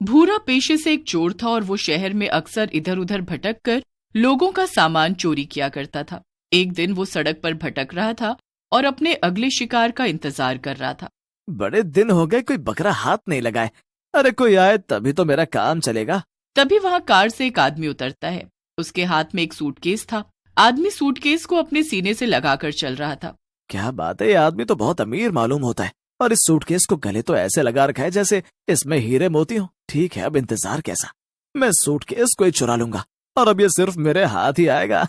भूरा पेशे से एक चोर था और वो शहर में अक्सर इधर उधर भटक कर लोगों का सामान चोरी किया करता था। एक दिन वो सड़क पर भटक रहा था और अपने अगले शिकार का इंतजार कर रहा था। बड़े दिन हो गए कोई बकरा हाथ नहीं लगाए। अरे कोई आए तभी तो मेरा काम चलेगा। तभी वहां कार से एक आदमी उतरता है। उसके हाथ में एक सूटकेस था। आदमी सूटकेस को अपने सीने से लगाकर चल रहा था। क्या बात है, ये आदमी तो बहुत अमीर मालूम होता है और इस सूटकेस को गले तो ऐसे लगा रखा है जैसे इसमें हीरे मोती हो। ठीक है, अब इंतजार कैसा, मैं सूटकेस को ही चुरा लूंगा और अब ये सिर्फ मेरे हाथ ही आएगा।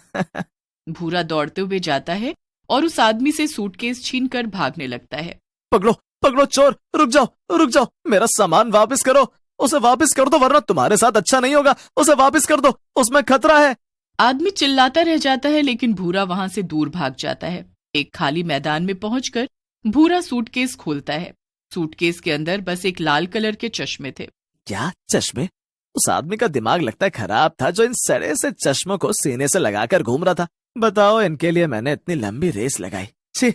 भूरा दौड़ते हुए जाता है और उस आदमी से सूटकेस छीनकर भागने लगता है। पकड़ो पकड़ो चोर, रुक जाओ, मेरा सामान वापस करो, उसे वापस कर दो वरना तुम्हारे साथ अच्छा नहीं होगा। उसे वापस कर दो, उसमें खतरा है। आदमी चिल्लाता रह जाता है लेकिन भूरा वहां से दूर भाग जाता है। एक खाली मैदान में पहुंचकर भूरा सूटकेस खोलता है। सूटकेस के अंदर बस एक लाल कलर के चश्मे थे। क्या चश्मे? उस आदमी का दिमाग लगता है खराब था जो इन सड़े से चश्मों को सीने से लगाकर घूम रहा था। बताओ, इनके लिए मैंने इतनी लंबी रेस लगाई, छी।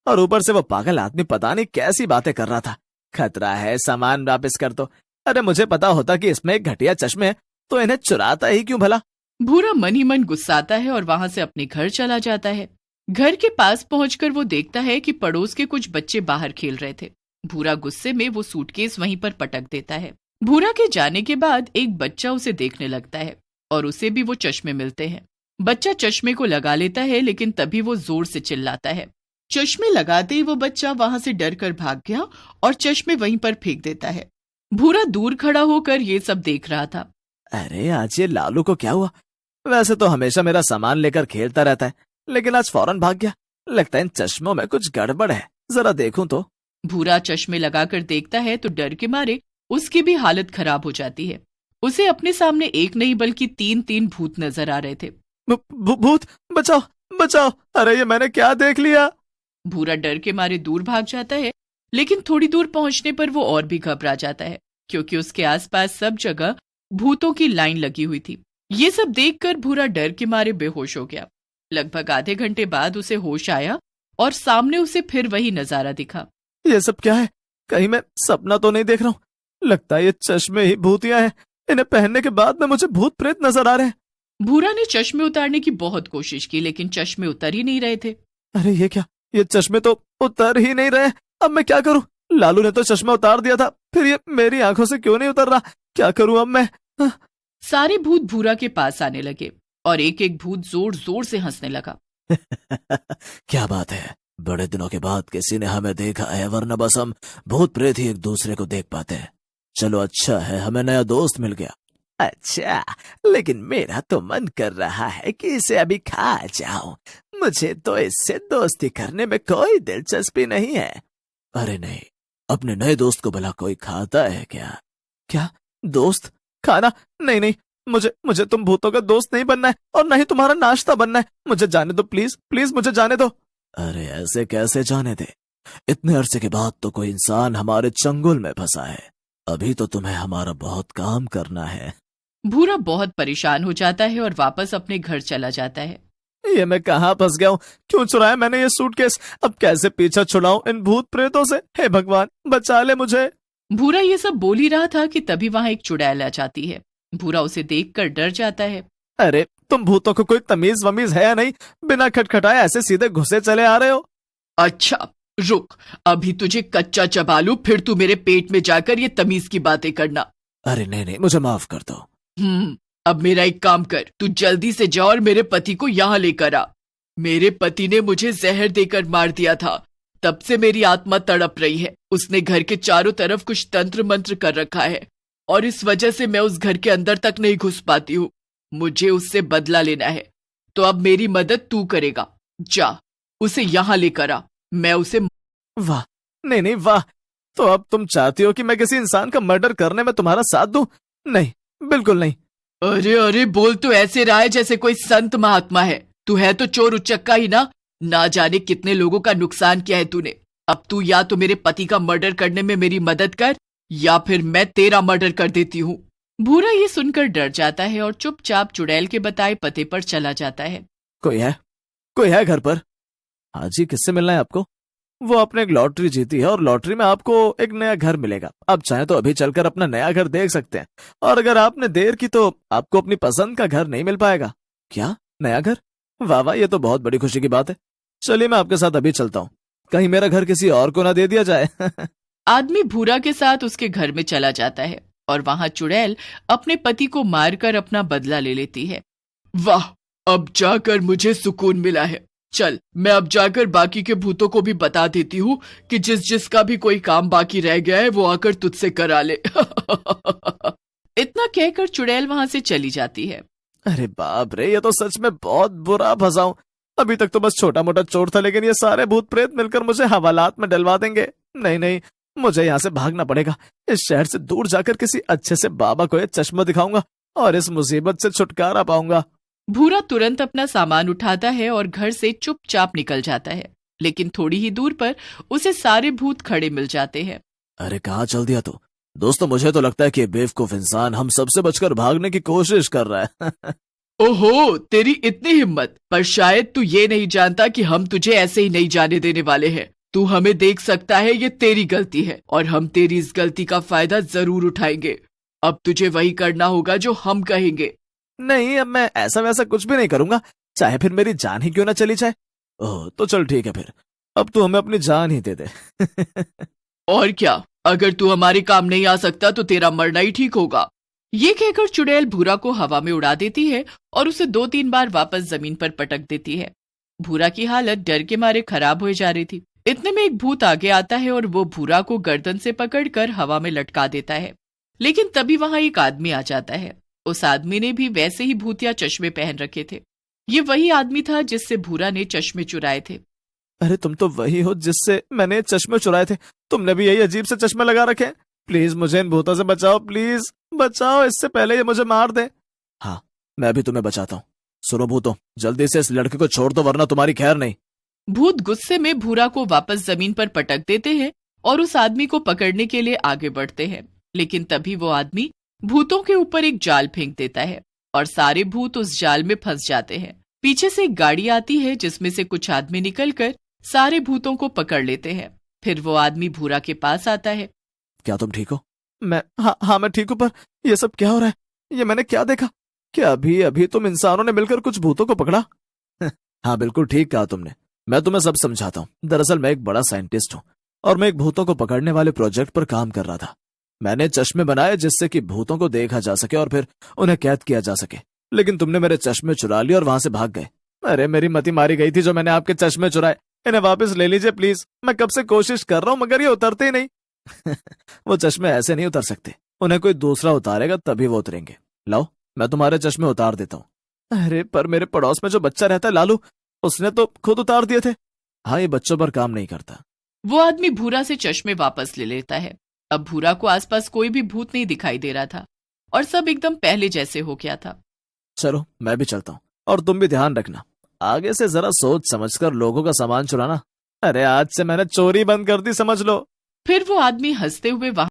और ऊपर से वो पागल आदमी पता नहीं कैसी बातें कर रहा था। खतरा है, सामान वापस कर दो। अरे मुझे पता होता कि इसमें एक घटिया चश्मे है तो इन्हें चुराता ही क्यों भला। भूरा मन ही मन गुस्साता है और वहां से अपने घर चला जाता है। घर के पास पहुंचकर वो देखता है कि पड़ोस के कुछ बच्चे बाहर खेल रहे थे। भूरा गुस्से में वो सूटकेस वहीं पर पटक देता है। भूरा के जाने के बाद एक बच्चा उसे देखने लगता है और उसे भी वो चश्मे मिलते हैं। बच्चा चश्मे को लगा लेता है लेकिन तभी वो जोर से चिल्लाता है। चश्मे लगाते ही वो बच्चा वहां से डर कर भाग गया और चश्मे वहीं पर फेंक देता है। भूरा दूर खड़ा होकर ये सब देख रहा था। अरे आज ये लालू को क्या हुआ? वैसे तो हमेशा मेरा सामान लेकर खेलता रहता है लेकिन आज फौरन भाग गया। लगता है इन चश्मों में कुछ गड़बड़ है, जरा देखूं तो। भूरा चश्मे लगाकर देखता है तो डर के मारे उसकी भी हालत खराब हो जाती है। उसे अपने सामने एक नहीं बल्कि तीन भूत नजर आ रहे थे। भूत, बचाओ बचाओ, अरे ये मैंने क्या देख लिया। भूरा डर के मारे दूर भाग जाता है लेकिन थोड़ी दूर पहुंचने पर वो और भी घबरा जाता है क्योंकि उसके आसपास सब जगह भूतों की लाइन लगी हुई थी। ये सब देखकर भूरा डर के मारे बेहोश हो गया। लगभग आधे घंटे बाद उसे होश आया और सामने उसे फिर वही नजारा दिखा। ये सब क्या है? कहीं मैं सपना तो नहीं देख रहा हूँ? लगता है ये चश्मे ही भूतियां हैं। इन्हें पहनने के बाद में मुझे भूत प्रेत नजर आ रहे हैं। भूरा ने चश्मे उतारने की बहुत कोशिश की लेकिन चश्मे उतर ही नहीं रहे थे। अरे ये क्या, ये चश्मे तो उतर ही नहीं रहे। अब मैं क्या करूं? लालू ने तो चश्मा उतार दिया था, फिर ये मेरी आंखों से क्यों नहीं उतर रहा? क्या करूं अब मैं? सारे भूत भूरा के पास आने लगे और एक एक भूत जोर जोर से हंसने लगा। क्या बात है, बड़े दिनों के बाद किसी ने हमें देखा है, वरना बस हम भूत प्रेत ही एक दूसरे को देख पाते हैं। चलो अच्छा है, हमें नया दोस्त मिल गया। अच्छा, लेकिन मेरा तो मन कर रहा है कि इसे अभी खा जाऊं। मुझे तो इससे दोस्ती करने में कोई दिलचस्पी नहीं है। अरे नहीं, अपने नए दोस्त को भला कोई खाता है क्या? क्या दोस्त खाना? नहीं नहीं, मुझे तुम भूतों का दोस्त नहीं बनना है और नहीं तुम्हारा नाश्ता बनना है। मुझे जाने दो, प्लीज प्लीज मुझे जाने दो। अरे ऐसे कैसे जाने दे? इतने अरसे के बाद तो कोई इंसान हमारे चंगुल में फंसा है। अभी तो तुम्हें हमारा बहुत काम करना है। भूरा बहुत परेशान हो जाता है और वापस अपने घर चला जाता है। ये मैं कहाँ फंस गया हूँ? क्यों चुराया मैंने ये सूटकेस? अब कैसे पीछा छुड़ाऊं इन भूत प्रेतों से? हे भगवान, बचा ले मुझे। भूरा ये सब बोल ही रहा था कि तभी वहां एक चुड़ैल आ जाती है। भूरा उसे देखकर डर जाता है। अरे तुम भूतों को कोई तमीज वमीज है या नहीं? बिना खटखटाए ऐसे सीधे घुसे चले आ रहे हो। अच्छा रुक, अभी तुझे कच्चा चबा लूं, फिर तू मेरे पेट में जाकर ये तमीज की बातें करना। अरे नहीं नहीं, मुझे माफ कर दो। अब मेरा एक काम कर, तू जल्दी से जा और मेरे पति को यहाँ लेकर आ। मेरे पति ने मुझे जहर देकर मार दिया था, तब से मेरी आत्मा तड़प रही है। उसने घर के चारों तरफ कुछ तंत्र मंत्र कर रखा है और इस वजह से मैं उस घर के अंदर तक नहीं घुस पाती हूँ। मुझे उससे बदला लेना है, तो अब मेरी मदद तू करेगा। जा, उसे यहाँ लेकर आ, मैं उसे। वाह, नहीं नहीं वाह। तो अब तुम चाहती हो कि मैं किसी इंसान का मर्डर करने में तुम्हारा साथ दूं? नहीं, बिल्कुल नहीं। अरे अरे, बोल तो ऐसे रहा है जैसे कोई संत महात्मा है। तू है तो चोर उचक्का ही ना जाने कितने लोगों का नुकसान किया है तूने। अब तू या तो मेरे पति का मर्डर करने में मेरी मदद कर या फिर मैं तेरा मर्डर कर देती हूँ। भूरा ये सुनकर डर जाता है और चुपचाप चुड़ैल के बताए पते पर चला जाता है। कोई है घर पर? हाजी, किससे मिलना है आपको? वो आपने एक लॉटरी जीती है और लॉटरी में आपको एक नया घर मिलेगा। आप चाहें तो अभी चलकर अपना नया घर देख सकते हैं, और अगर आपने देर की तो आपको अपनी पसंद का घर नहीं मिल पाएगा। क्या, नया घर? वाह वाह, ये तो बहुत बड़ी खुशी की बात है। चलिए मैं आपके साथ अभी चलता हूँ, कहीं मेरा घर किसी और को ना दे दिया जाए। आदमी भूरा के साथ उसके घर में चला जाता है और वहां चुड़ैल अपने पति को मारकर अपना बदला ले लेती है। वाह, अब जाकर मुझे सुकून मिला है। चल, मैं अब जाकर बाकी के भूतों को भी बता देती हूँ कि जिसका भी कोई काम बाकी रह गया है वो आकर तुझसे करा ले। इतना कहकर चुड़ैल वहां से चली जाती है। अरे बाप रे, ये तो सच में बहुत बुरा फंसा हूं। अभी तक तो बस छोटा मोटा चोर था, लेकिन ये सारे भूत प्रेत मिलकर मुझे हवालात में डलवा देंगे। नहीं नहीं, मुझे यहाँ से भागना पड़ेगा। इस शहर से दूर जाकर किसी अच्छे से बाबा को ये चश्मा दिखाऊंगा और इस मुसीबत से छुटकारा पाऊंगा। भूरा तुरंत अपना सामान उठाता है और घर से चुपचाप निकल जाता है, लेकिन थोड़ी ही दूर पर उसे सारे भूत खड़े मिल जाते हैं। अरे कहाँ चल दिया तू? दोस्तों, मुझे तो लगता है कि ये बेवकूफ इंसान हम सबसे बचकर भागने की कोशिश कर रहा है। ओहो, तेरी इतनी हिम्मत! पर शायद तू ये नहीं जानता कि हम तुझे ऐसे ही नहीं जाने देने वाले हैं। तू हमें देख सकता है, ये तेरी गलती है और हम तेरी इस गलती का फायदा जरूर उठाएंगे। अब तुझे वही करना होगा जो हम कहेंगे। नहीं, अब मैं ऐसा वैसा कुछ भी नहीं करूंगा, चाहे फिर मेरी जान ही क्यों ना चली जाए। ओह, तो चल ठीक है फिर, अब तू हमें अपनी जान ही दे दे। और क्या, अगर तू हमारे काम नहीं आ सकता तो तेरा मरना ही ठीक होगा। ये कहकर चुड़ैल भूरा को हवा में उड़ा देती है और उसे 2-3 बार वापस जमीन पर पटक देती है। भूरा की हालत डर के मारे खराब हो जा रही थी। इतने में एक भूत आगे आता है और वो भूरा को गर्दन से पकड़कर हवा में लटका देता है। लेकिन तभी वहां एक आदमी आ जाता है। उस आदमी ने भी वैसे ही भूतिया चश्मे पहन रखे थे। ये वही आदमी था जिससे भूरा ने चश्मे चुराए थे। अरे तुम तो वही हो जिससे मैंने चश्मे चुराए थे। तुमने भी यही अजीब से चश्मे लगा रखे हैं। प्लीज मुझे इन भूतों से बचाओ, प्लीज बचाओ, इससे पहले ये मुझे मार दे। हाँ, मैं भी तुम्हें बचाता हूँ। सुनो भूतों, जल्दी से इस लड़के को छोड़ दो वरना तुम्हारी खैर नहीं। भूत गुस्से में भूरा को वापस जमीन पर पटक देते हैं और उस आदमी को पकड़ने के लिए आगे बढ़ते हैं। लेकिन तभी वो आदमी भूतों के ऊपर एक जाल फेंक देता है और सारे भूत उस जाल में फंस जाते हैं। पीछे से एक गाड़ी आती है जिसमें से कुछ आदमी निकलकर सारे भूतों को पकड़ लेते हैं। फिर वो आदमी भूरा के पास आता है। क्या तुम ठीक हो? हाँ मैं ठीक हूँ, पर ये सब क्या हो रहा है? ये मैंने क्या देखा? क्या अभी अभी तुम इंसानों ने मिलकर कुछ भूतों को पकड़ा? हाँ बिल्कुल ठीक कहा तुमने। मैं तुम्हें सब समझाता हूँ। दरअसल मैं एक बड़ा साइंटिस्ट हूँ और मैं एक भूतों को पकड़ने वाले प्रोजेक्ट पर काम कर रहा था। मैंने चश्मे बनाए जिससे कि भूतों को देखा जा सके और फिर उन्हें कैद किया जा सके। लेकिन तुमने मेरे चश्मे चुरा लिए और वहां से भाग गए। अरे मेरी मति मारी गई थी जो मैंने आपके चश्मे चुराए। इन्हें वापस ले लीजिए प्लीज। मैं कब से कोशिश कर रहा हूँ मगर ये उतरते ही नहीं। वो चश्मे ऐसे नहीं उतर सकते, उन्हें कोई दूसरा उतारेगा तभी वो उतरेंगे। लाओ मैं तुम्हारे चश्मे उतार देता हूँ। अरे पर मेरे पड़ोस में जो बच्चा रहता है लालू, उसने तो खुद उतार दिए थे। हाँ, ये बच्चों पर काम नहीं करता। वो आदमी भूरा से चश्मे वापस ले लेता है। अब भूरा को आसपास कोई भी भूत नहीं दिखाई दे रहा था और सब एकदम पहले जैसे हो गया था। चलो मैं भी चलता हूँ और तुम भी ध्यान रखना, आगे से जरा सोच समझकर लोगों का सामान चुराना। अरे आज से मैंने चोरी बंद कर दी, समझ लो। फिर वो आदमी हंसते हुए वहां